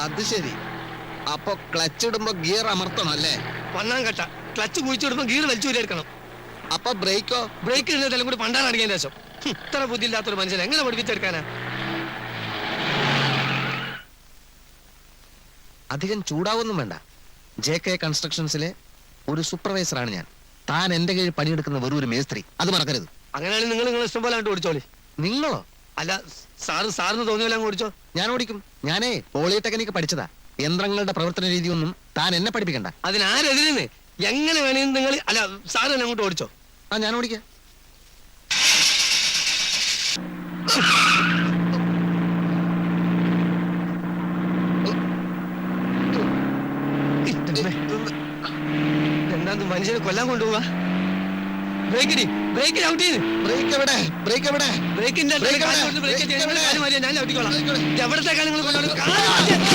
അത് ശരി. അപ്പൊ ക്ലച്ച് ഇടുമ്പോ ഗിയർ അമർത്തണം അല്ലേ? ഒന്നാം ഘട്ട ക്ലച്ച് കുഴിച്ചിടുമ്പോ ഗീർ വലിച്ചൂരിയെടുക്കണം. അപ്പൊ ബ്രേക്കോ? ബ്രേക്ക് ഇടുന്നതെല്ലാം കൂടി പണ്ടാണ് അടിക്കാൻ ശേഷം. ഇത്ര ബുദ്ധിയില്ലാത്തൊരു മനുഷ്യൻ എങ്ങനെ പഠിപ്പിച്ചെടുക്കാനാ? അധികം ചൂടാവൊന്നും വേണ്ട. JK കൺസ്ട്രക്ഷൻസിലെ ഒരു സൂപ്പർവൈസറാണ് ഞാൻ. താൻ എന്റെ കീഴിൽ പണിയെടുക്കുന്ന വെറും ഒരു മേസ്ത്രി, അത് മറക്കരുത്. അങ്ങനെയാണെങ്കിൽ നിങ്ങൾ ഇഷ്ടം പോലെ അങ്ങോട്ട് ഓടിച്ചോളി. നിങ്ങളോ? അല്ല, സാറിന് തോന്നിയല്ല അങ്ങ് ഓടിച്ചോ. ഞാൻ ഓടിക്കും. ഞാനേ പോളിടെക്നിക്ക് പഠിച്ചതാ. യന്ത്രങ്ങളുടെ പ്രവർത്തന രീതിയൊന്നും താൻ എന്നെ പഠിപ്പിക്കണ്ട. അതിനാരെതിരെന്ന് എങ്ങനെ വേണേലും നിങ്ങൾ അല്ല സാറ് തന്നെ അങ്ങോട്ട് ഓടിച്ചോ. ആ, ഞാൻ ഓടിക്കാം. എന്താ മനുഷ്യനെ കൊല്ലാൻ കൊണ്ടുപോവാ? ബ്രേക്ക് ഔട്ട് ചെയ്ത് ബ്രേക്ക് എവിടെ? ബ്രേക്ക് എവിടെ? ബ്രേക്കിന്റെ ബ്രേക്ക് എവിടെ? ഞാൻ ഔട്ടിക്കോളാം. എവിടത്തേക്കാണ് നിങ്ങൾ കൊണ്ടുപോകുന്നത്?